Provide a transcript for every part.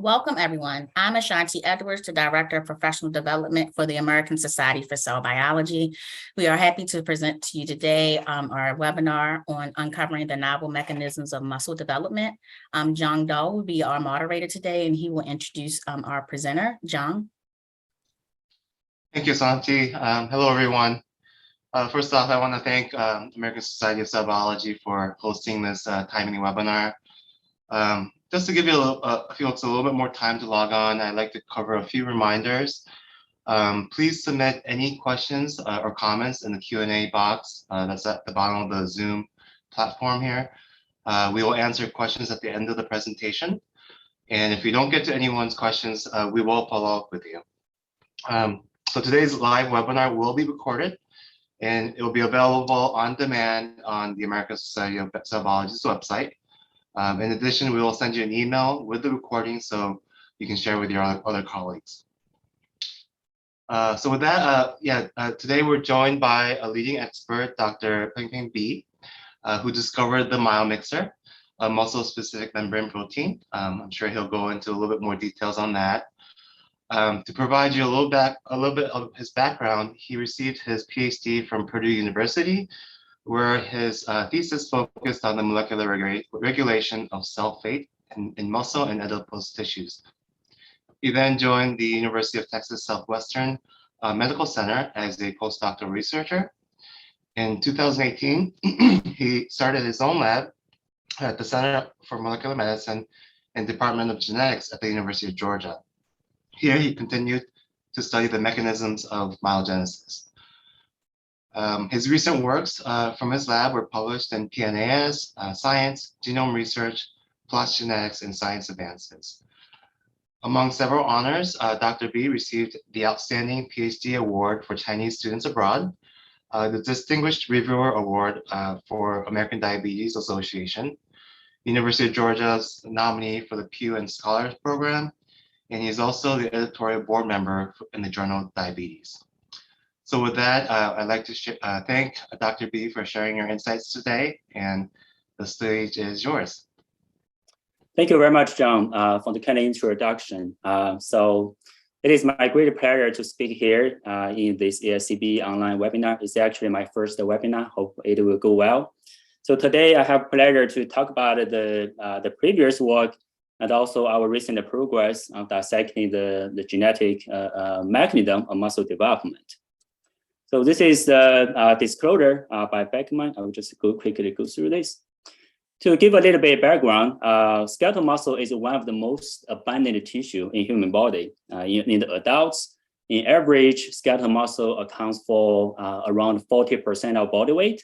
Welcome, everyone. I'm Ashanti Edwards, the Director of Professional Development for the American Society for Cell Biology. We are happy to present to you today our webinar on uncovering the novel mechanisms of muscle development. Jong Do will be our moderator today, and he will introduce our presenter. Jong. Thank you, Ashanti. Hello, everyone. First off, I want to thank American Society of Cell Biology for hosting this timely webinar. Just to give you a little bit more time to log on, I'd like to cover a few reminders. Please submit any questions or comments in the Q&A box that's at the bottom of the Zoom platform here. We will answer questions at the end of the presentation. And if we don't get to anyone's questions, we will follow up with you. So today's live webinar will be recorded, and it will be available on demand on the American Society of Cell Biology's website. In addition, we will send you an email with the recording so you can share with your other colleagues. So with that, today we're joined by a leading expert, Dr. Mymk B, who discovered the Myomixer, a muscle-specific membrane protein. I'm sure he'll go into a little bit more details on that. To provide you a little bit of his background, he received his PhD from Purdue University, where his thesis focused on the molecular regulation of cell fate in muscle and adipose tissues. He then joined the University of Texas Southwestern Medical Center as a postdoctoral researcher. In 2018, he started his own lab at the Center for Molecular Medicine and Department of Genetics at the University of Georgia. Here, he continued to study the mechanisms of myogenesis. His recent works from his lab were published in PNAS, Science, Genome Research, PLOS Genetics, and Science Advances. Among several honors, Dr. B received the Outstanding PhD Award for Chinese Students Abroad, the Distinguished Reviewer Award for American Diabetes Association, University of Georgia's nominee for the Pew and Scholars Program, and he's also the editorial board member in the journal Diabetes. So with that, I'd like to thank Dr. B for sharing your insights today, and the stage is yours. Thank you very much, John, for the kind of introduction. So it is my great pleasure to speak here in this ASCB online webinar. It's actually my first webinar. Hope it will go well. So today I have pleasure to talk about the previous work and also our recent progress of dissecting the genetic mechanism of muscle development. So this is the disclosure by Beckman. I will just quickly go through this. To give a little bit of background, skeletal muscle is one of the most abundant tissue in human body. In the adults, in average, skeletal muscle accounts for around 40% of body weight.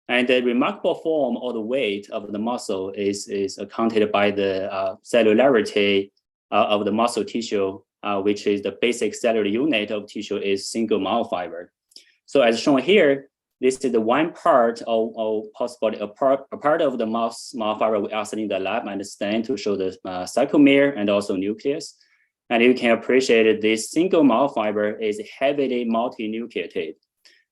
And the remarkable form or the weight of the muscle is accounted by the cellularity of the muscle tissue, which is the basic cellular unit of tissue is single myofiber. So as shown here, this is the one part or possibly a part of the myofiber we are in the lab and stain to show the sarcomere and also nucleus. And you can appreciate this single myofiber is heavily multinucleated.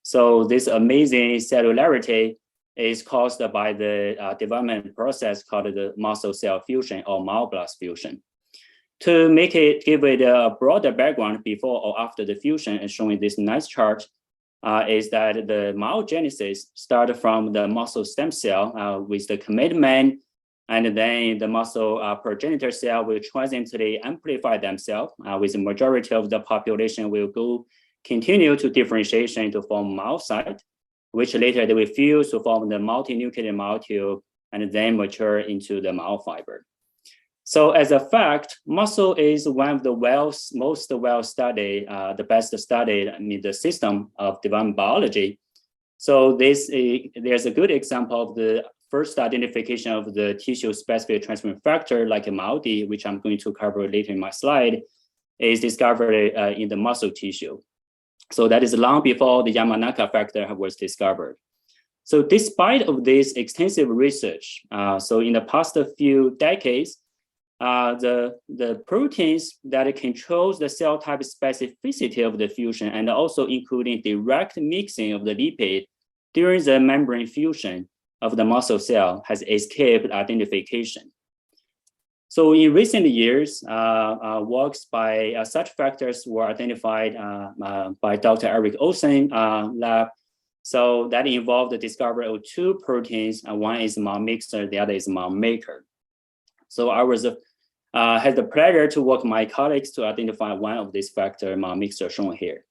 So this amazing cellularity is caused by the development process called the muscle cell fusion or myoblast fusion. To give it a broader background before or after the fusion, and showing this nice chart, is that the myogenesis started from the muscle stem cell with the commitment, and then the muscle progenitor cell will transiently amplify themselves with the majority of the population will continue to differentiation to form myocyte, which later they will fuse to form the multinucleated myotube and then mature into the myofiber. So as a fact, muscle is one of the most well-studied, the best studied in the system of development biology. So there's a good example of the first identification of the tissue-specific transcription factor like a MyoD, which I'm going to cover later in my slide, is discovered in the muscle tissue. So that is long before the Yamanaka factor was discovered. So despite of this extensive research, so in the past few decades, the proteins that controls the cell type specificity of the fusion and also including direct mixing of the lipid during the membrane fusion of the muscle cell has escaped identification. So in recent years, works by such factors were identified by Dr. Eric Olsen lab. So that involved the discovery of two proteins. One is Myomixer, the other is Myomaker. So I was had the pleasure to work with my colleagues to identify one of these factors, Myomixer, shown here.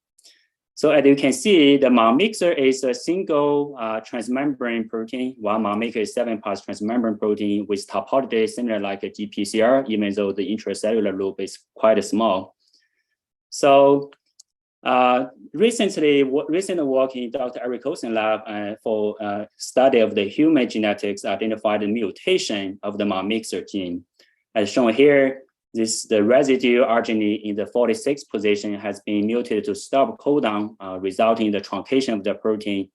So as you can see, the Myomixer is a single transmembrane protein, while Myomaker is 7-pass transmembrane protein with topology similar like a GPCR, even though the intracellular loop is quite small. So recent work in Dr. Eric Olsen lab for study of the human genetics identified the mutation of the Myomixer gene. As shown here, the residue arginine in the 46th position has been mutated to stop codon, resulting in the truncation of the protein.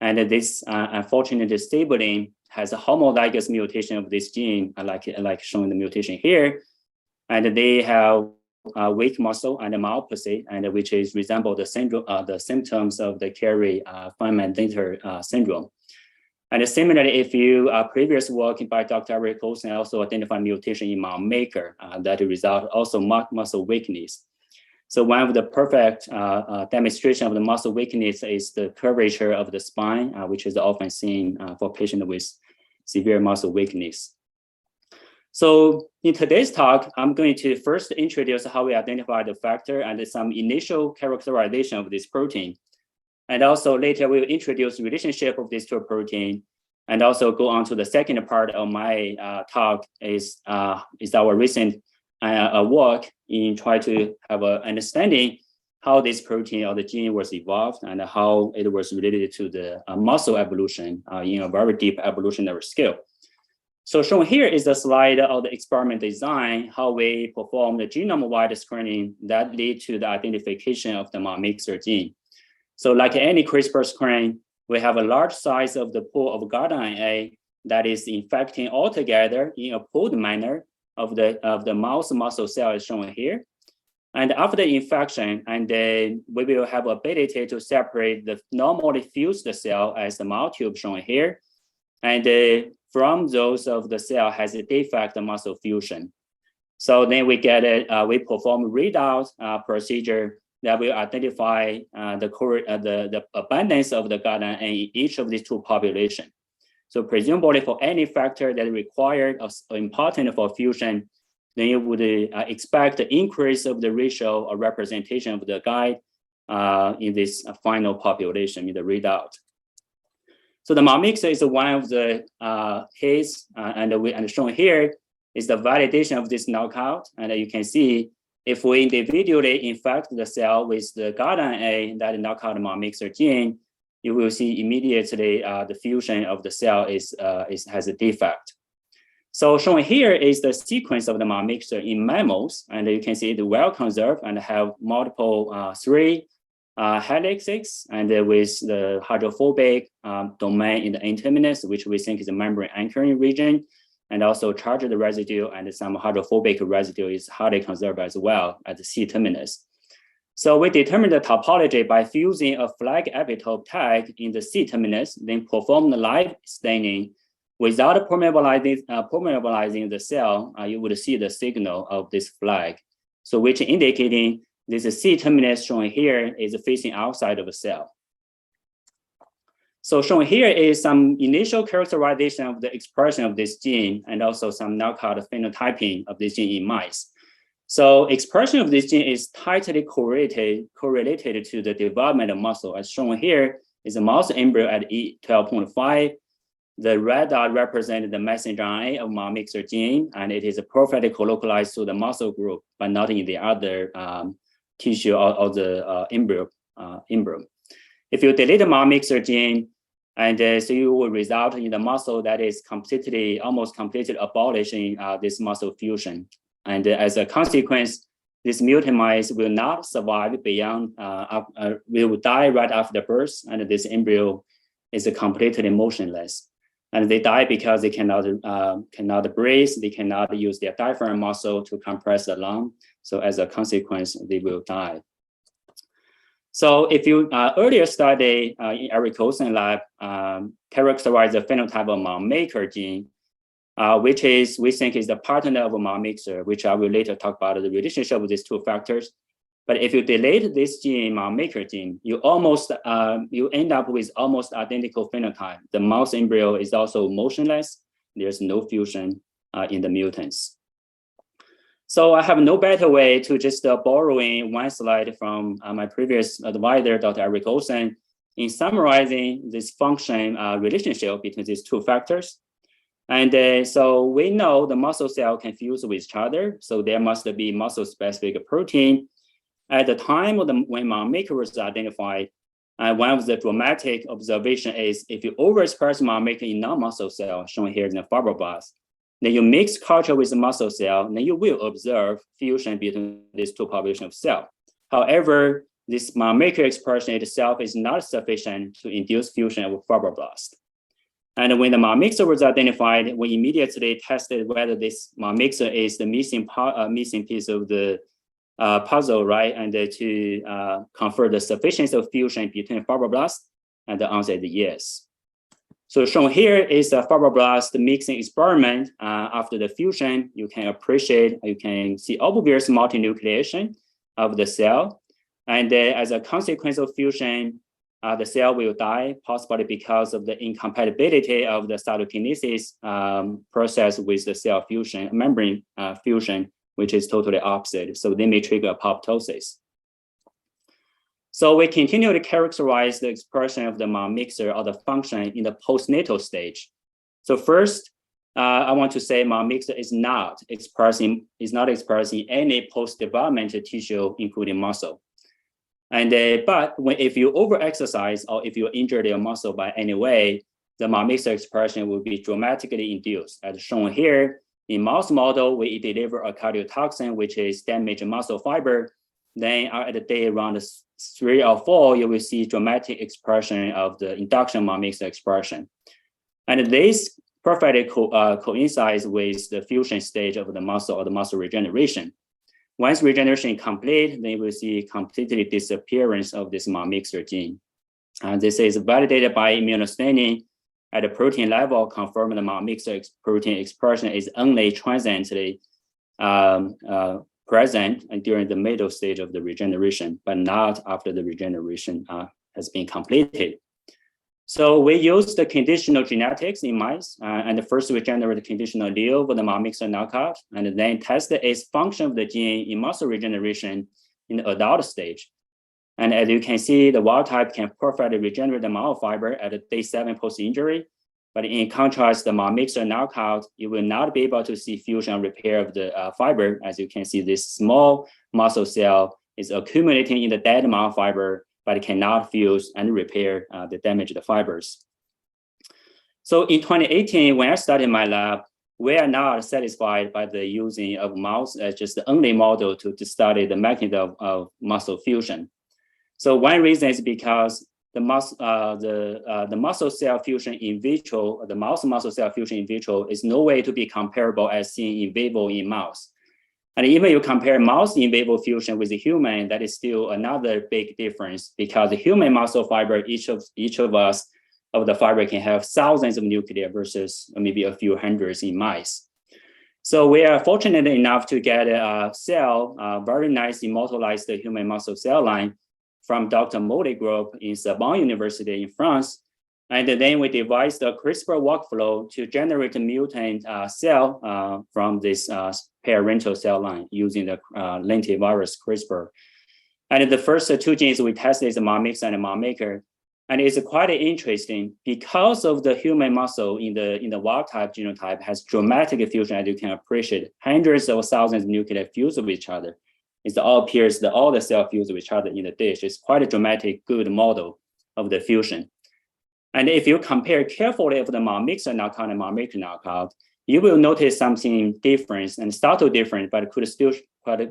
And this unfortunately stabilin has a homologous mutation of this gene, like shown the mutation here. And they have weak muscle and myopathy, and which is resemble the syndrome, the symptoms of the Carey-Feynman-Dinter syndrome. And similarly, if you previous work by Dr. Eric Olsen also identified mutation in Myomaker that result also muscle weakness. So one of the perfect demonstration of the muscle weakness is the curvature of the spine, which is often seen for patients with severe muscle weakness. So in today's talk, I'm going to first introduce how we identify the factor and some initial characterization of this protein. And also later we'll introduce the relationship of these two proteins, and also go on to the second part of my talk is our recent work in trying to have an understanding how this protein or the gene was evolved and how it was related to the muscle evolution in a very deep evolutionary scale. So shown here is a slide of the experiment design, how we perform the genome-wide screening that lead to the identification of the Myomixer gene. So like any CRISPR screen, we have a large size of the pool of guide RNA that is infecting altogether in a pooled manner of the mouse muscle cell is shown here. And after the infection, and then we will have ability to separate the normally fused cell as the myotube shown here. And from those of the cell has a defect muscle fusion. So then we get it, we perform readout procedure that will identify the abundance of the guide RNA in each of these two populations. So presumably for any factor that is required or important for fusion, then you would expect the increase of the ratio or representation of the guide in this final population in the readout. So the Myomixer is one of the case, and shown here is the validation of this knockout. And you can see if we individually infect the cell with the guide RNA that knock out the Myomixer gene, you will see immediately the fusion of the cell has a defect. So shown here is the sequence of the Myomixer in mammals, and you can see it well conserved and have multiple 3 helixes, and with the hydrophobic domain in the N-terminus, which we think is a membrane anchoring region, and also charged residue and some hydrophobic residue is highly conserved as well at the C-terminus. So we determined the topology by fusing a flag epitope tag in the C-terminus, then perform the live staining. Without permeabilizing the cell, you would see the signal of this flag. So which indicating this C-terminus shown here is facing outside of the cell. So shown here is some initial characterization of the expression of this gene and also some knockout phenotyping of this gene in mice. So expression of this gene is tightly correlated to the development of muscle. As shown here is a mouse embryo at E12.5. The red dot represents the messenger RNA of Myomixer gene, and it is perfectly colocalized to the muscle group, but not in the other tissue or the embryo. If you delete the Myomixer gene, and so you will result in the muscle that is almost completely abolishing this muscle fusion. And as a consequence, this mutant mice will not survive beyond, will die right after birth, and this embryo is completely motionless. And they die because they cannot breathe, they cannot use their diaphragm muscle to compress the lung. So as a consequence, they will die. So if you earlier study in Eric Olsen lab characterize the phenotype of Myomaker gene, which we think is the partner of a Mymixer, which I will later talk about the relationship with these two factors. But if you delete this gene, Myomaker gene, you end up with almost identical phenotype. The mouse embryo is also motionless. There's no fusion in the mutants. So I have no better way to just borrowing one slide from my previous advisor, Dr. Eric Olsen, in summarizing this function relationship between these two factors. And so we know the muscle cell can fuse with each other. So there must be muscle-specific protein. At the time when Myomaker was identified, one of the dramatic observation is if you overexpress Myomaker in non-muscle cell, shown here in the fibroblast, then you mix culture with the muscle cell, then you will observe fusion between these two populations of cell. However, this Myomaker expression itself is not sufficient to induce fusion of fibroblast. And when the Mymixer was identified, we immediately tested whether this Mymixer is the missing piece of the puzzle, right? And to confer the sufficiency of fusion between fibroblasts, and the answer is yes. So shown here is a fibroblast mixing experiment. After the fusion, you can see obvious multinucleation of the cell. And as a consequence of fusion, the cell will die, possibly because of the incompatibility of the cytokinesis process with the cell fusion, membrane fusion, which is totally opposite. So they may trigger apoptosis. So we continue to characterize the expression of the Mymixer or the function in the postnatal stage. So first, I want to say Mymixer is not expressing any post-developmental tissue, including muscle. And but if you overexercise or if you injure your muscle by any way, the Mymixer expression will be dramatically induced. As shown here, in mouse model, we deliver a cardiotoxin, which is damaged muscle fiber. Then at the day around 3 or 4, you will see dramatic expression of the induction Mymixer expression. And this perfectly coincides with the fusion stage of the muscle or the muscle regeneration. Once regeneration is complete, then you will see completely disappearance of this Mymixer gene. This is validated by immunostaining at the protein level, confirming the Mymixer protein expression is only transiently present during the middle stage of the regeneration, but not after the regeneration has been completed. So we use the conditional genetics in mice, and first we generate the conditional allele with the Mymixer knockout, and then test its function of the gene in muscle regeneration in the adult stage. And as you can see, the wild type can perfectly regenerate the myofiber at day 7 post-injury. But in contrast, the Mymixer knockout, you will not be able to see fusion and repair of the fiber. As you can see, this small muscle cell is accumulating in the dead myofiber, but it cannot fuse and repair the damaged fibers. So in 2018, when I started my lab, we are not satisfied by the using of mouse as just the only model to study the mechanism of muscle fusion. So one reason is because the muscle cell fusion in vitro, the mouse muscle cell fusion in vitro is no way to be comparable as seen in vivo in mouse. And even you compare mouse in vivo fusion with the human, that is still another big difference because the human muscle fiber, each of us of the fiber can have thousands of nuclei versus maybe a few hundreds in mice. So we are fortunate enough to get a cell, very nice immortalized human muscle cell line from Dr. Mollet group in Sorbonne University in France. And then we devised a CRISPR workflow to generate a mutant cell from this parental cell line using the lentivirus CRISPR. And the first 2 genes we tested is the Mymix and the Myomaker. And it's quite interesting because of the human muscle in the wild type genotype has dramatic fusion, as you can appreciate. Hundreds of thousands of nuclei fuse with each other. It all appears that all the cells fuse with each other in the dish. It's quite a dramatic, good model of the fusion. And if you compare carefully of the Mymixer knockout and Myomaker knockout, you will notice something different and subtle different, but could still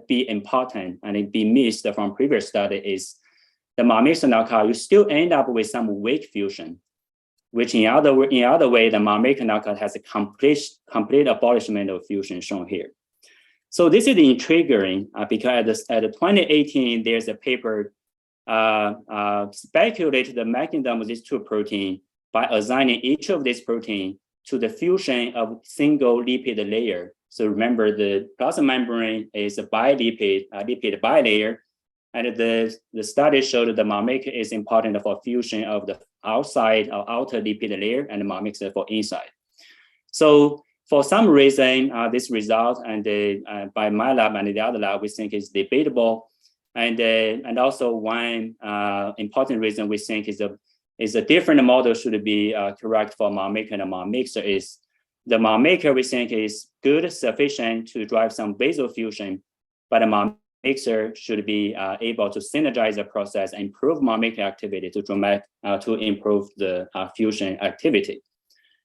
be important and it be missed from previous study is the Mymixer knockout, you still end up with some weak fusion, which in other way, the Myomaker knockout has a complete abolishment of fusion shown here. So this is intriguing because at the 2018, there's a paper speculated the mechanism of these 2 proteins by assigning each of these proteins to the fusion of single lipid layer. So remember, the plasma membrane is a bilipid, lipid bilayer, and the study showed that the Myomaker is important for fusion of the outside or outer lipid layer, and the Myomixer for inside. So for some reason, this result and by my lab and the other lab, we think is debatable. And also one important reason we think is a different model should be correct for Myomaker and Myomixer is the Myomaker we think is good, sufficient to drive some basal fusion, but the Myomixer should be able to synergize the process and improve Myomaker activity to improve the fusion activity.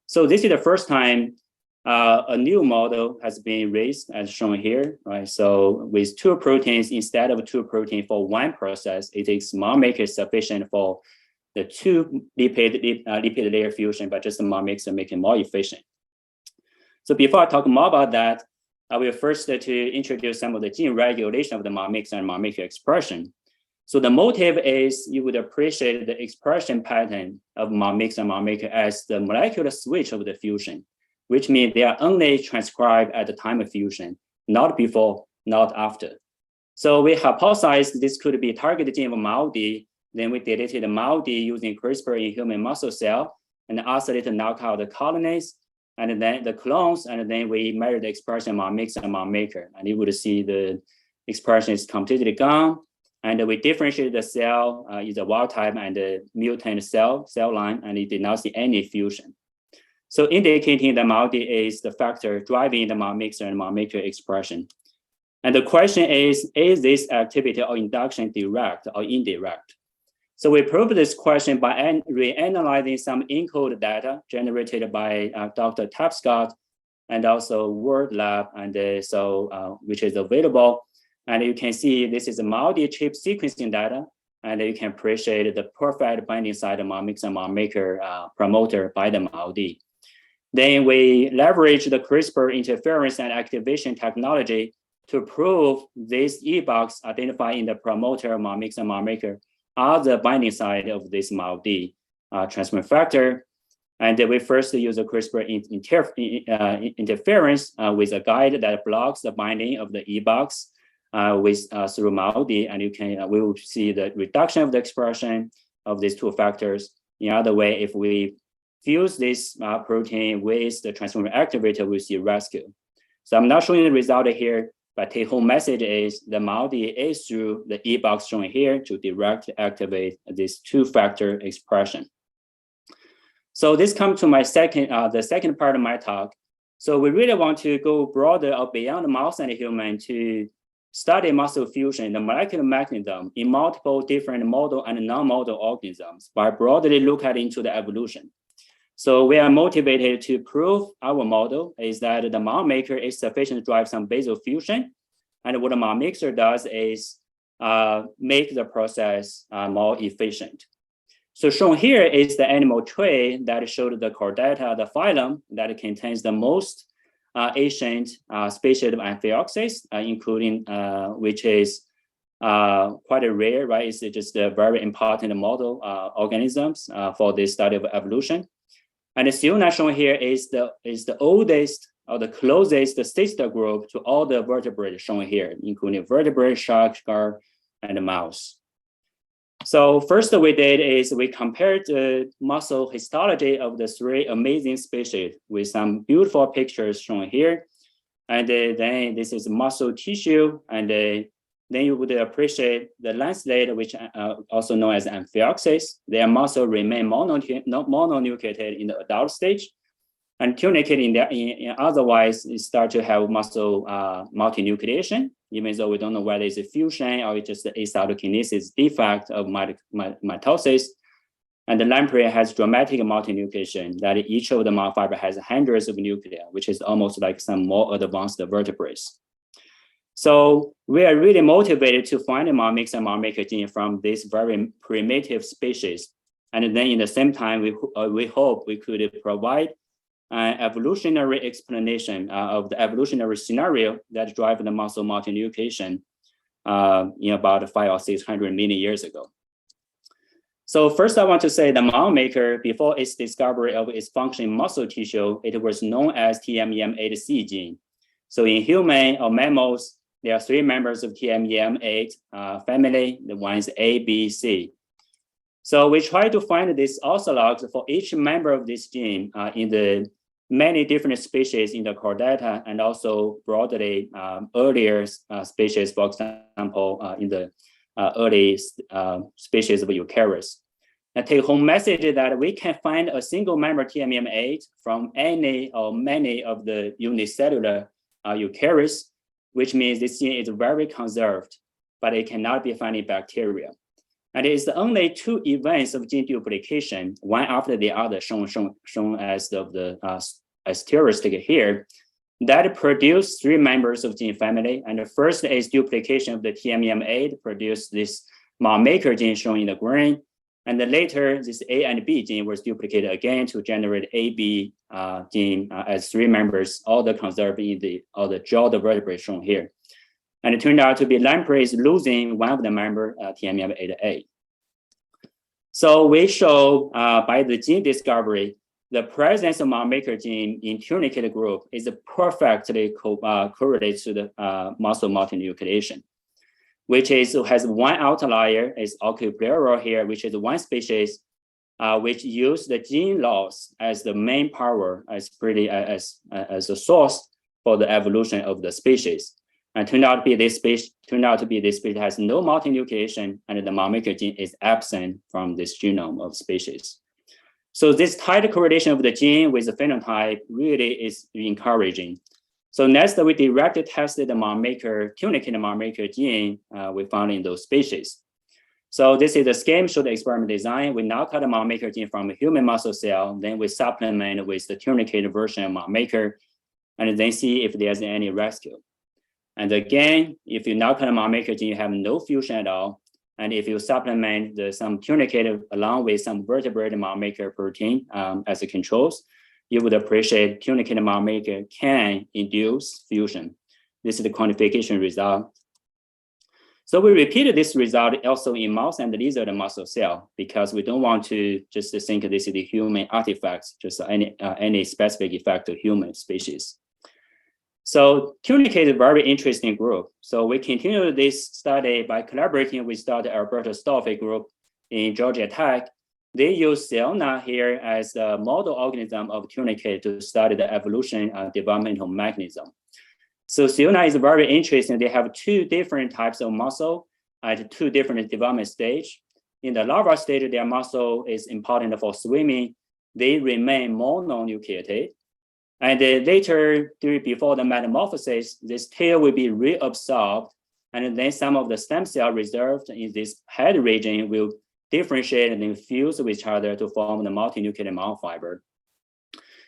So this is the first time a new model has been raised as shown here, right? So with two proteins instead of two proteins for one process, it is Myomaker sufficient for the two lipid layer fusion, but just the Myomixer make it more efficient. So before I talk more about that, I will first to introduce some of the gene regulation of the Myomixer and Myomaker expression. So the motive is you would appreciate the expression pattern of Myomixer and Myomaker as the molecular switch of the fusion, which means they are only transcribed at the time of fusion, not before, not after. So we hypothesized this could be targeted gene of MyoD. Then we deleted the MyoD using CRISPR in human muscle cell and isolated to knock out the colonies and then the clones, and then we measured the expression of Myomixer and Myomaker, and you would see the expression is completely gone. And we differentiated the cell, either wild type and the mutant cell line, and it did not see any fusion. So indicating that MyoD is the factor driving the Myomixer and Myomaker expression. And the question is this activity or induction direct or indirect? So we proved this question by reanalyzing some encoded data generated by Dr. Tapscott and also Word Lab, and which is available. And you can see this is a MyoD chip sequencing data, and you can appreciate the perfect binding site of Myomixer and Myomaker promoter by the MyoD. Then we leverage the CRISPR interference and activation technology to prove this E-box identified in the promoter of Myomixer and Myomaker are the binding site of this MyoD transcription factor. And we first use the CRISPR interference with a guide that blocks the binding of the E-box through MyoD, and we will see the reduction of the expression of these two factors. In other way, if we fuse this protein with the transcription activator, we see rescue. So I'm not showing the result here, but take home message is the MyoD is through the E-box shown here to directly activate this two-factor expression. So this comes to my the second part of my talk. So we really want to go broader or beyond mouse and human to study muscle fusion, the molecular mechanism in multiple different model and non-model organisms by broadly looking into the evolution. So we are motivated to prove our model is that the Myomaker is sufficient to drive some basal fusion. And what the Myomixer does is make the process more efficient. So shown here is the animal tray that showed the chordata, the phylum that contains the most ancient species of Amphioxus, including which is quite rare, right? It's just a very important model organisms for the study of evolution. And the Siona shown here is the oldest or the closest sister group to all the vertebrates shown here, including vertebrate, shark, scar, and the mouse. So first we did is we compared the muscle histology of the three amazing species with some beautiful pictures shown here. And then this is muscle tissue, and then you would appreciate the lanceolate, which also known as Amphioxus. Their muscle remain mononucleated in the adult stage, and tunicated in otherwise it start to have muscle multinucleation, even though we don't know whether it's a fusion or it's just the acytokinesis defect of mitosis. And the lamprey has dramatic multinucleation that each of the myofiber has hundreds of nuclei, which is almost like some more advanced vertebrates. So we are really motivated to find a Myomixer and Myomaker gene from this very primitive species. And then in the same time, we hope we could provide an evolutionary explanation of the evolutionary scenario that drive the muscle multinucleation in about 500 or 600 million years ago. So first, I want to say the Myomaker, before its discovery of its function in muscle tissue, it was known as TMEM8C gene. So in human or mammals, there are 3 members of TMEM8 family. The one is A, B, C. So we try to find these orthologs for each member of this gene in the many different species in the chordata and also broadly earlier species, for example, in the early species of eukaryotes. And take home message is that we can find a single member TMEM8 from any or many of the unicellular eukaryotes, which means this gene is very conserved, but it cannot be found in bacteria. And it's only 2 events of gene duplication, one after the other, shown as the asterisk here, that produce 3 members of gene family. And the first is duplication of the TMEM8, produce this Myomaker gene shown in the green. And then later, this A and B gene was duplicated again to generate AB gene as 3 members, all the conserved in the jaw vertebrae shown here. And it turned out to be lampreys losing one of the member TMEM8A. So we show by the gene discovery, the presence of Myomaker gene in tunicated group is perfectly correlated to the muscle multinucleation, which has one outlier, is Ocupleural here, which is one species which use the gene loss as the main power, as a source for the evolution of the species. And turned out to be this species has no multinucleation, and the Myomaker gene is absent from this genome of species. So this tight correlation of the gene with the phenotype really is encouraging. So next, we directly tested the tunicated Myomaker gene we found in those species. So this is the scheme show the experiment design. We knock out the Myomaker gene from a human muscle cell, then we supplement with the tunicated version of Myomaker, and then see if there's any rescue. And again, if you knock out the Myomaker gene, you have no fusion at all. And if you supplement some tunicated along with some vertebrate Myomaker protein as a controls, you would appreciate tunicated Myomaker can induce fusion. This is the quantification result. So we repeated this result also in mouse and lizard muscle cell because we don't want to just think this is the human artifacts, just any specific effect to human species. So tunicated is a very interesting group. So we continue this study by collaborating with Dr. Alberto Stoffi group in Georgia Tech. They use Selna here as the model organism of tunicated to study the evolution developmental mechanism. So Selna is very interesting. They have 2 different types of muscle at 2 different development stage. In the larval stage, their muscle is important for swimming. They remain mononucleated. And later, before the metamorphosis, this tail will be reabsorbed, and then some of the stem cell reserved in this head region will differentiate and fuse with each other to form the multinucleated myofiber.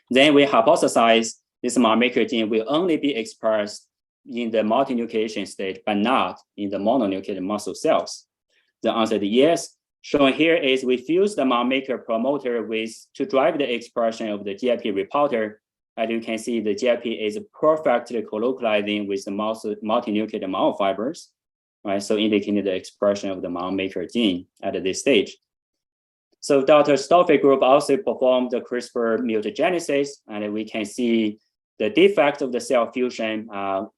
Then we hypothesize this Myomaker gene will only be expressed in the multinucleation stage, but not in the mononucleated muscle cells. The answer is yes. Shown here is we fuse the Myomaker promoter to drive the expression of the GIP reporter. As you can see, the GIP is perfectly colocalizing with the multinucleated myofibers, right? So indicating the expression of the Myomaker gene at this stage. So Dr. Stoffi group also performed the CRISPR mutagenesis, and we can see the defect of the cell fusion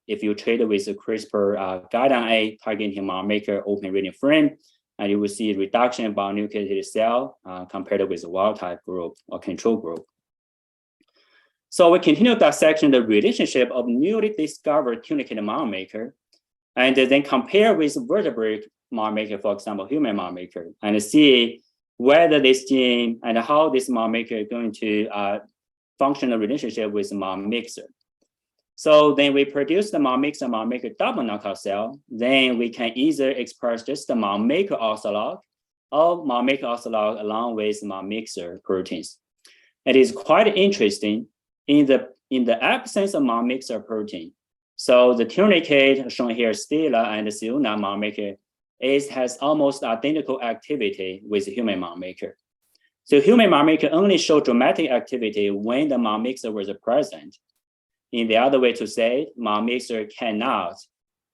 if you treat it with the CRISPR guidon A targeting Myomaker open reading frame, and you will see a reduction in bionucleated cell compared with the wild type group or control group. So we continue dissecting the relationship of newly discovered tunicated Myomaker, and then compare with vertebrate Myomaker, for example, human Myomaker, and see whether this gene and how this Myomaker is going to functional relationship with Mymixer. So then we produce the Mymixer and Myomaker double knockout cell. Then we can either express just the Myomaker ortholog or Myomaker ortholog along with Mymixer proteins. It is quite interesting in the absence of Mymixer protein. So the tunicate shown here, Stela and the Siuna Myomaker has almost identical activity with human Myomaker. So human Myomaker only show dramatic activity when the Mymixer was present. In the other way to say, Mymixer cannot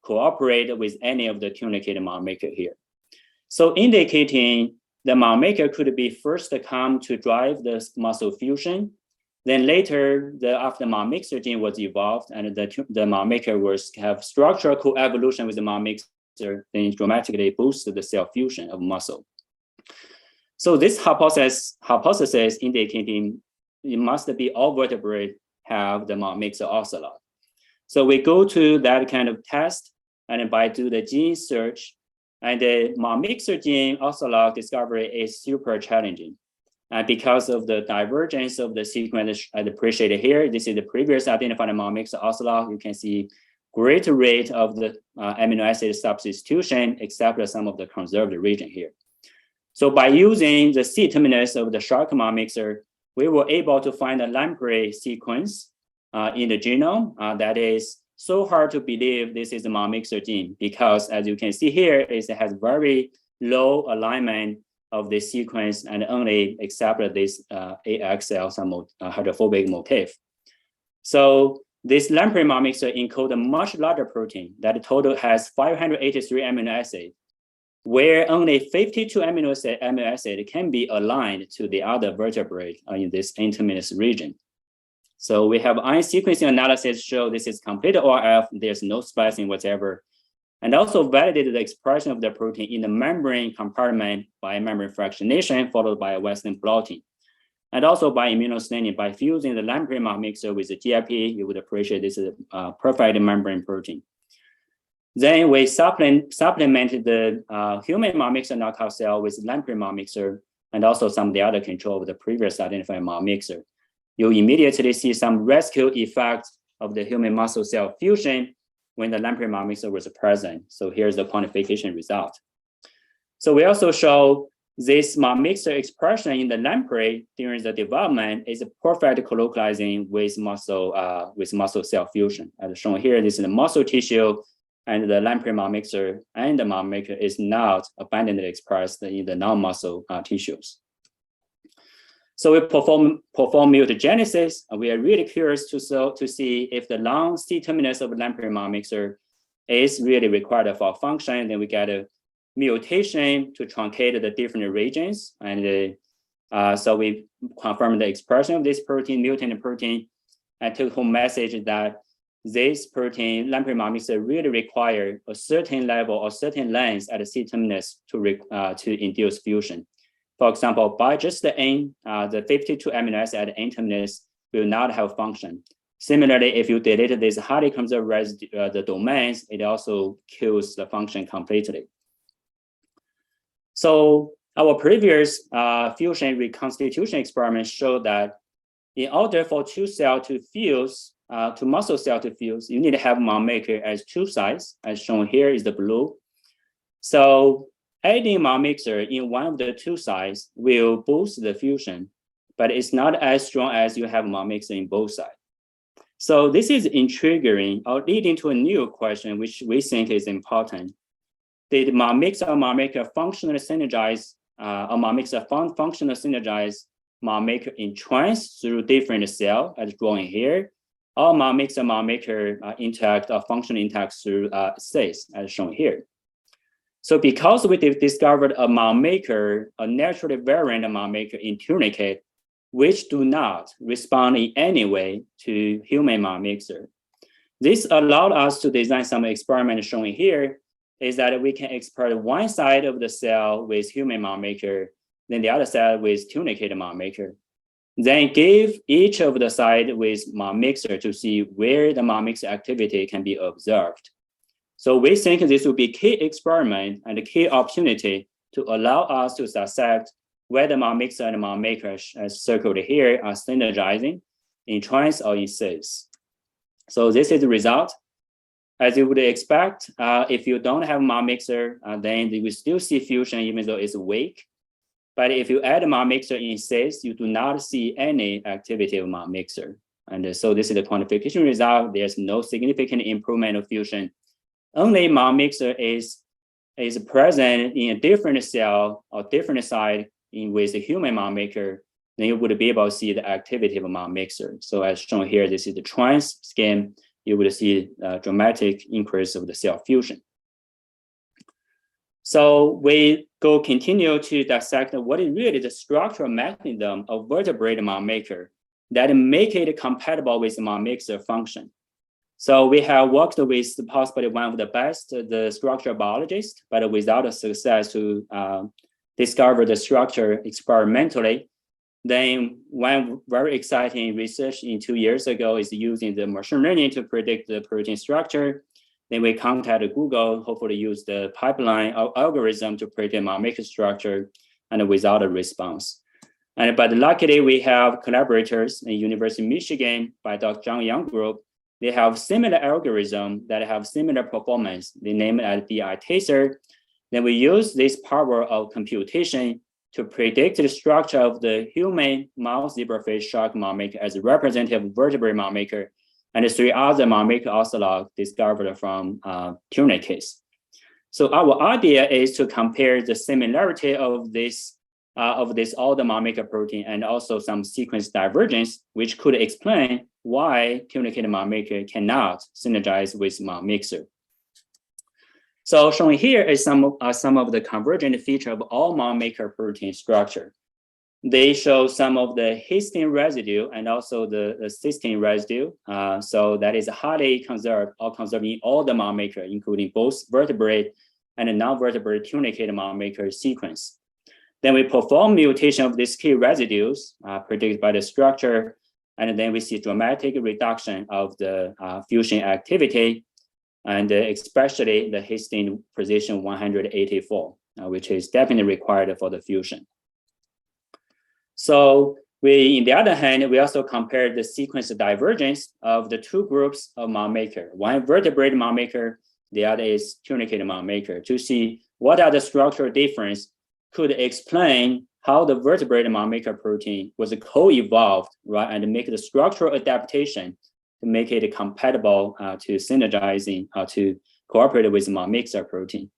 cooperate with any of the tunicated Myomaker here. So indicating the Myomaker could be first come to drive the muscle fusion. Then later, after the Myomixer gene was evolved and the Myomaker have structural coevolution with the Myomixer, then dramatically boost the cell fusion of muscle. So this hypothesis indicating it must be all vertebrate have the Myomixer ocelot. So we go to that kind of test, and by do the gene search, and the Myomixer gene ocelot discovery is super challenging. Because of the divergence of the sequence as appreciated here, this is the previous identified Myomixer ocelot. You can see great rate of the amino acid substitution, except for some of the conserved region here. So by using the C-terminus of the shark Myomixer, we were able to find a lamprey sequence in the genome that is so hard to believe this is the Myomixer gene, because as you can see here, it has very low alignment of the sequence and only except this AXL, some hydrophobic motif. So this lamprey Myomixer encodes a much larger protein that total has 583 amino acids, where only 52 amino acid can be aligned to the other vertebrate in this N-terminus region. So we have ion sequencing analysis show this is complete ORF, there's no splicing whatever, and also validated the expression of the protein in the membrane compartment by membrane fractionation followed by a Western blotting. And also by immunostaining, by fusing the lamprey Myomixer with the GIP, you would appreciate this is a perfect membrane protein. Then we supplemented the human Myomixer knockout cell with lamprey Myomixer and also some of the other control of the previous identified Myomixer. You immediately see some rescue effect of the human muscle cell fusion when the lamprey Myomixer was present. So here's the quantification result. So we also show this Myomixer expression in the lamprey during the development is perfect colocalizing with muscle cell fusion. As shown here, this is the muscle tissue, and the lamprey Myomixer and the Myomaker is not abundantly expressed in the non-muscle tissues. So we perform mutagenesis. We are really curious to see if the long C-terminus of lamprey Myomixer is really required for function. Then we get a mutation to truncate the different regions. And so we confirm the expression of this protein, mutant protein, and took home message that this protein, lamprey Myomixer, really require a certain level or certain length at the C-terminus to induce fusion. For example, by just the N, the 52 amino acid at the N-terminus will not have function. Similarly, if you delete this highly conserved residue, the domains, it also kills the function completely. So our previous fusion reconstitution experiment showed that in order for two cells to fuse, to muscle cell to fuse, you need to have Myomaker as two sides, as shown here is the blue. So adding Myomixer in one of the two sides will boost the fusion, but it's not as strong as you have Myomixer in both sides. So this is intriguing or leading to a new question, which we think is important. Did Myomixer or Myomaker functionally synergize, or Myomixer functionally synergize Myomaker in trans through different cells, as drawn here, or Myomixer and Myomaker interact or functionally interact through assays, as shown here. So because we discovered a Myomaker, a naturally variant Myomaker in tunicate, which do not respond in any way to human Myomixer. This allowed us to design some experiments shown here, is that we can expert one side of the cell with human Myomaker, then the other side with tunicate Myomaker. Then give each of the side with Myomixer to see where the Myomixer activity can be observed. So we think this will be key experiment and a key opportunity to allow us to suspect whether Myomixer and Myomaker, as circled here, are synergizing in trans or in cis. So this is the result. As you would expect, if you don't have Myomixer, then you will still see fusion even though it's weak. But if you add Myomixer in cis, you do not see any activity of Myomixer. And so this is the quantification result. There's no significant improvement of fusion. Only Myomixer is present in a different cell or different side with the human Myomaker, then you would be able to see the activity of Myomixer. So as shown here, this is the trans scheme. You would see a dramatic increase of the cell fusion. So we continue to dissect what is really the structural mechanism of vertebrate Myomaker that make it compatible with Mymixer function. So we have worked with possibly one of the best, the structural biologists, but without a success to discover the structure experimentally. Then one very exciting research in 2 years ago is using the machine learning to predict the protein structure. Then we contacted Google, hopefully use the pipeline algorithm to predict Myomaker structure, and without a response. But luckily we have collaborators in University of Michigan by Dr. John Young group. They have similar algorithm that have similar performance. They name it as BI-Taser. Then we use this power of computation to predict the structure of the human mouse zebrafish shark Myomaker as a representative vertebrate Myomaker, and the 3 other Myomaker-alike discovered from tunicates. So our idea is to compare the similarity of this all the Myomaker protein and also some sequence divergence, which could explain why tunicate Myomaker cannot synergize with Mymixer. So shown here is some of the convergent feature of all Myomaker protein structure. They show some of the histine residue and also the cysteine residue. So that is highly conserved or conserved in all the Myomaker, including both vertebrate and non-vertebrate tunicate Myomaker sequence. Then we perform mutation of these key residues predicted by the structure, and then we see dramatic reduction of the fusion activity, and especially the histine position 184, which is definitely required for the fusion. So in the other hand, we also compared the sequence divergence of the 2 groups of Myomaker, one vertebrate Myomaker, the other is tunicate Myomaker, to see what are the structural difference could explain how the vertebrate Myomaker protein was co-evolved, right, and make the structural adaptation to make it compatible to synergizing to cooperate with Mymixer protein.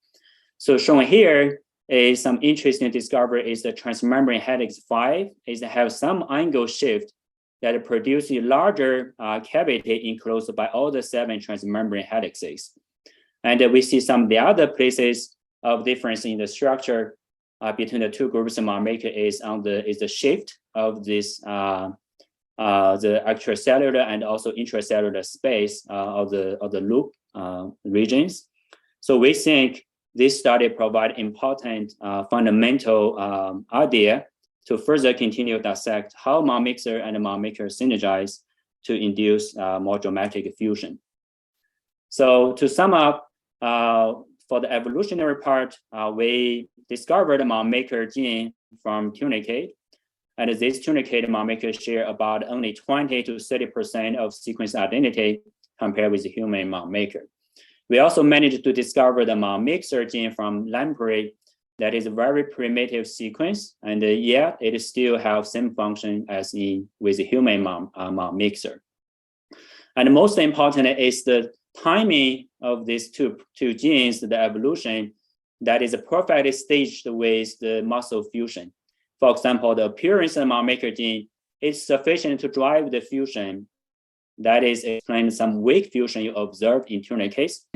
So shown here is some interesting discovery is the transmembrane helix 5 is to have some angle shift that produces larger cavity enclosed by all the 7 transmembrane helixes. And we see some of the other places of difference in the structure between the 2 groups of Myomaker is the shift of this the extracellular and also intracellular space of the loop regions. So we think this study provide important fundamental idea to further continue to dissect how Mymixer and Myomaker synergize to induce more dramatic fusion. So to sum up, for the evolutionary part, we discovered a Myomaker gene from tunicate, and this tunicate Myomaker share about only 20 to 30% of sequence identity compared with the human Myomaker. We also managed to discover the Myomixer gene from lamprey that is a very primitive sequence, and yet it still have same function as with the human Myomixer. And most important is the timing of these two genes, the evolution, that is perfectly staged with the muscle fusion. For example, the appearance of the Myomaker gene is sufficient to drive the fusion. That is explain some weak fusion you observed in tunicates,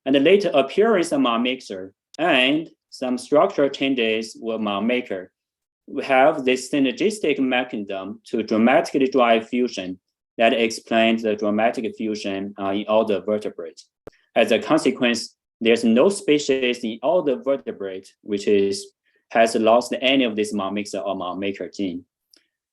and the later appearance of Mymixer and some structural changes with Myomaker. We have this synergistic mechanism to dramatically drive fusion that explains the dramatic fusion in all the vertebrates. As a consequence, there's no species in all the vertebrates which has lost any of this Myomixer or Myomaker gene.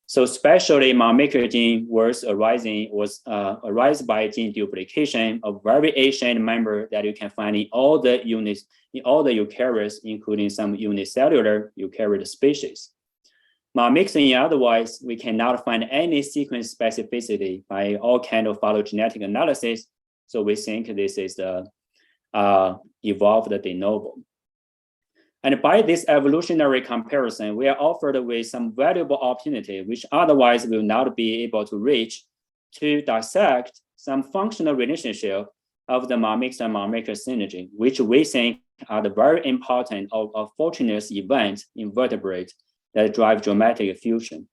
So especially Myomaker gene was arise by gene duplication of variation member that you can find in all the units, in all the eukaryotes, including some unicellular eukaryote species. Myomixer, otherwise, we cannot find any sequence specificity by all kind of phylogenetic analysis. So we think this is the evolved de novo. And by this evolutionary comparison, we are offered with some valuable opportunity, which otherwise will not be able to reach, to dissect some functional relationship of the Myomixer and Myomaker synergy, which we think are the very important or fortunate events in vertebrates that drive dramatic fusion.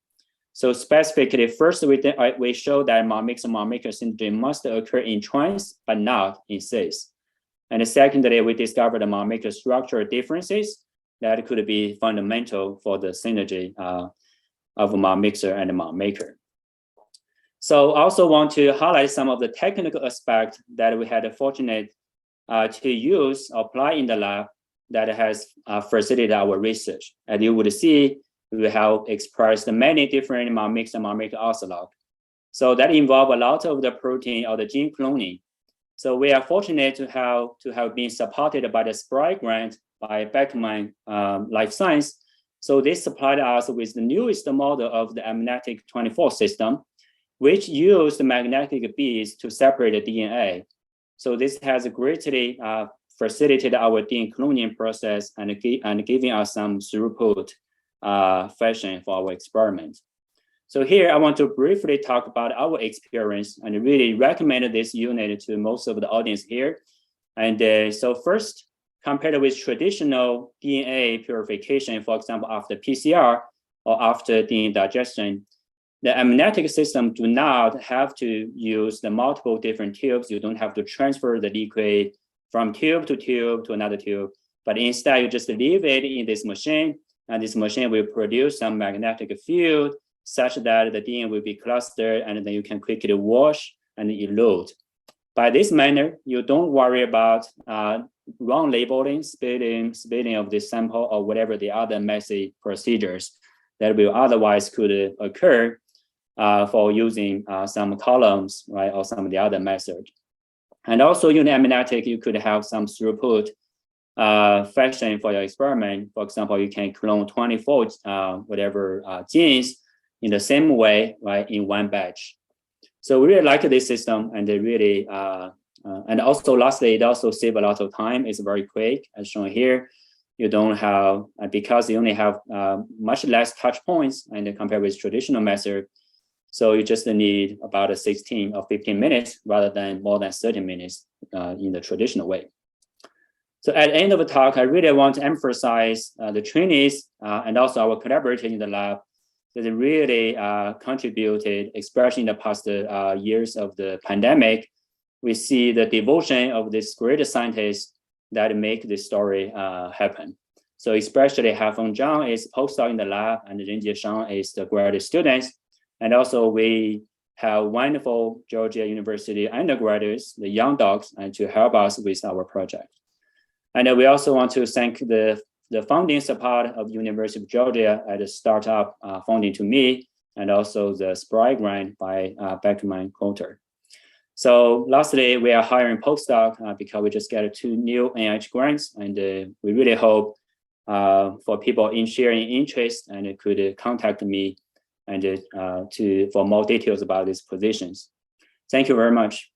So specifically, first we show that Myomixer and Myomaker synergy must occur in trans, but not in cis. And secondly, we discovered the Myomaker structural differences that could be fundamental for the synergy of Myomixer and Myomaker. So I also want to highlight some of the technical aspects that we had fortunate to use, apply in the lab that has facilitated our research. As you would see, we have expressed many different MymX and Myomaker assays. So that involve a lot of the protein or the gene cloning. So we are fortunate to have been supported by the SPRI grant by Beckman Life Science. So they supplied us with the newest model of the magnetic 24 system, which used magnetic beads to separate the DNA. So this has greatly facilitated our DNA cloning process and giving us some throughput fashion for our experiment. So here I want to briefly talk about our experience and really recommend this unit to most of the audience here. And so first, compared with traditional DNA purification, for example, after PCR or after DNA digestion, the magnetic system do not have to use the multiple different tubes. You don't have to transfer the liquid from tube to another tube, but instead you just leave it in this machine, and this machine will produce some magnetic field such that the DNA will be clustered, and then you can quickly wash and elute. By this manner, you don't worry about wrong labeling, spilling of this sample, or whatever the other messy procedures that will otherwise could occur for using some columns, right, or some of the other methods. And also in magnetic, you could have some throughput fashion for your experiment. For example, you can clone 24 genes in the same way, right, in one batch. So we really like this system, and they really, and also lastly, it also saves a lot of time. It's very quick, as shown here. You don't have, because you only have much less touch points and compared with traditional method. So you just need about 16 or 15 minutes rather than more than 30 minutes in the traditional way. So at the end of the talk, I really want to emphasize the trainees and also our collaborators in the lab that really contributed, especially in the past years of the pandemic. We see the devotion of these great scientists that make this story happen. So especially Hafeng Zhang is postdoc in the lab, and Renjie Shang is the graduate students. And also we have wonderful Georgia University undergraduates, the young docs, and to help us with our project. And we also want to thank the funding support of University of Georgia at the startup funding to me, and also the SPRI grant by Beckman Coulter. So lastly, we are hiring postdoc because we just got 2 new NIH grants, and we really hope for people in sharing interest and could contact me and for more details about these positions. Thank you very much.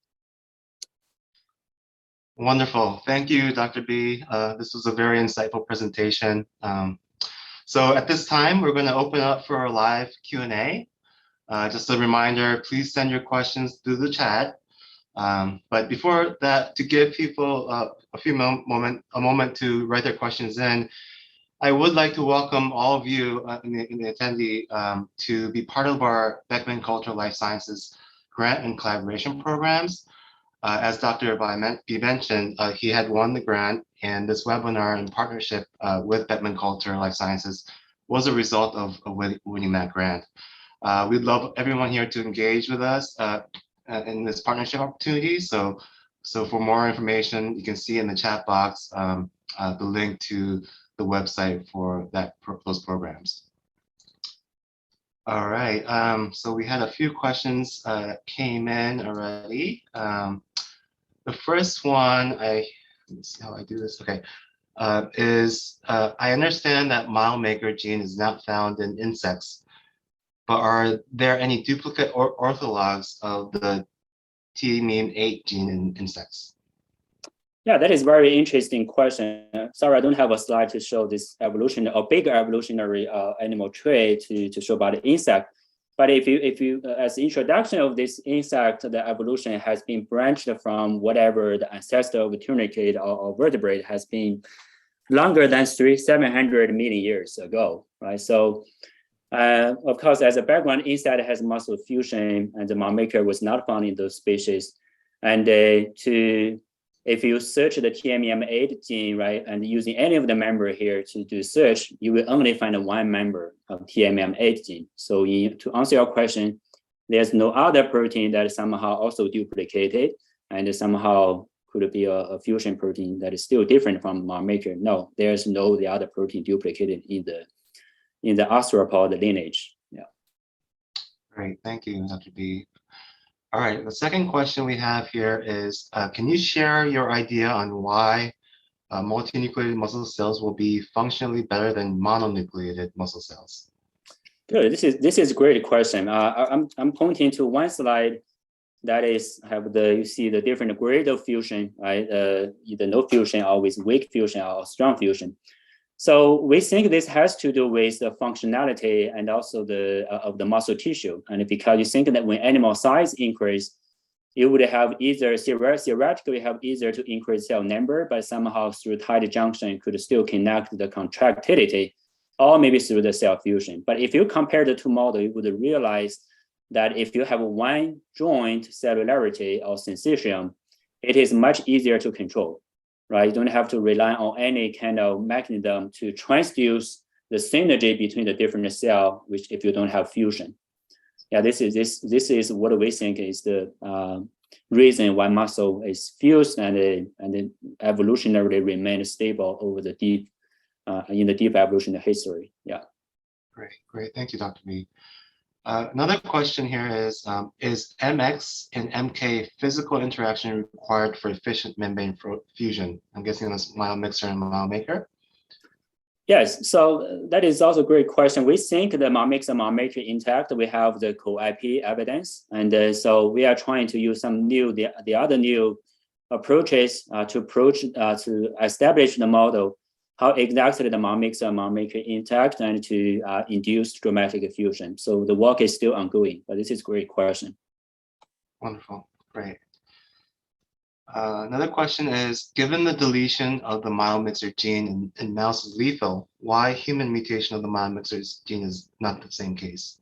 Wonderful. Thank you, Dr. B. This was a very insightful presentation. So at this time, we're going to open up for a live Q&A. Just a reminder, please send your questions through the chat. But before that, to give people a moment to write their questions in, I would like to welcome all of you in the attendee to be part of our Beckman Coulter Life Sciences grant and collaboration programs. As Dr. B mentioned, he had won the grant, and this webinar in partnership with Beckman Coulter Life Sciences was a result of winning that grant. We'd love everyone here to engage with us in this partnership opportunity. So for more information, you can see in the chat box the link to the website for those programs. All right, so we had a few questions that came in already. The first one, let me see how I do this. Okay, is I understand that Myomaker gene is not found in insects, but are there any duplicate or orthologs of the Mym8 gene in insects? Yeah, that is very interesting question. Sorry, I don't have a slide to show this evolutionary or bigger evolutionary animal trait to show about the insect. But if you as introduction of this insect, the evolution has been branched from whatever the ancestor of the tunicate or vertebrate has been longer than 700 million years ago, right? So of course, as a background, insect has muscle fusion, and the Myomaker was not found in those species. And to if you search the TMEM8 gene, right, and using any of the member here to do search, you will only find one member of TMEM8 gene. So to answer your question, there's no other protein that somehow also duplicated and somehow could be a fusion protein that is still different from Myomaker. No, there's no the other protein duplicated in the arthropod lineage. Yeah. Great, thank you, Dr. B. All right, the second question we have here is, can you share your idea on why multinucleated muscle cells will be functionally better than mononucleated muscle cells? Good. This is a great question. I'm pointing to one slide that is you see the different grade of fusion, right? Either no fusion or with weak fusion or strong fusion. So we think this has to do with the functionality and also of the muscle tissue. And because you think that when animal size increase, you would have either theoretically have either to increase cell number, but somehow through tight junction could still connect the contractility, or maybe through the cell fusion. But if you compare the two models, you would realize that if you have one joint cellularity or syncytium, it is much easier to control. Right, you don't have to rely on any kind of mechanism to transduce the synergy between the different cell, which if you don't have fusion. Yeah, this is what we think is the reason why muscle is fused and evolutionarily remained stable over the deep evolutionary history. Yeah. Great, thank you, Dr. B. Another question here is MX and MK physical interaction required for efficient membrane fusion? I'm guessing that's Myomixer and Myomaker. Yes, so that is also a great question. We think the MymX and Myomaker intact, we have the co-IP evidence. And so we are trying to use some the other new approaches to establish the model, how exactly the MymX and Myomaker intact and to induce dramatic fusion. So the work is still ongoing, but this is a great question. Wonderful, great. Another question is, given the deletion of the Myomixer gene in mouse is lethal, why human mutation of the Myomixer gene is not the same case?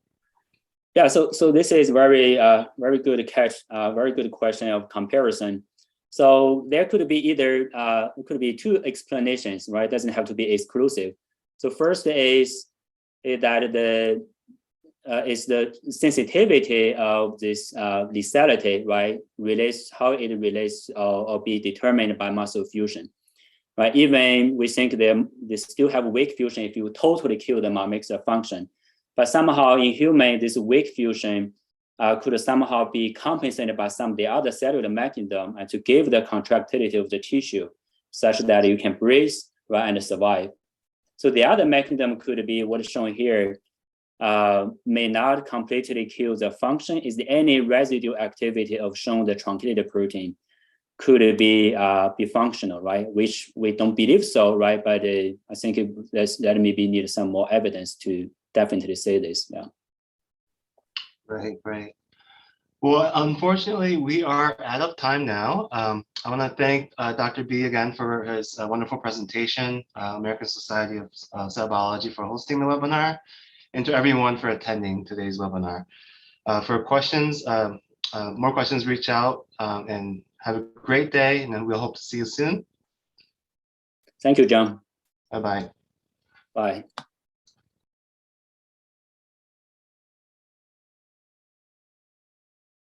Yeah, so this is very good catch, very good question of comparison. So there could be two explanations, right? It doesn't have to be exclusive. So first is that the sensitivity of this lethality, right? How it relates or be determined by muscle fusion, right? Even we think they still have weak fusion if you totally kill the Mymixer function, but somehow in human this weak fusion could somehow be compensated by some of the other cellular mechanism and to give the contractility of the tissue such that you can breathe, right, and survive. So the other mechanism could be what is shown here, may not completely kill the function. Is there any residual activity of showing the truncated protein could be functional, right? Which we don't believe so, right? But I think that maybe need some more evidence to definitely say this. Yeah. Great. Well, unfortunately, we are out of time now. I want to thank Dr. B again for his wonderful presentation, American Society of Cell Biology for hosting the webinar, and to everyone for attending today's webinar. For questions, more questions, reach out and have a great day, and then we'll hope to see you soon. Thank you, John. Bye-bye. Bye.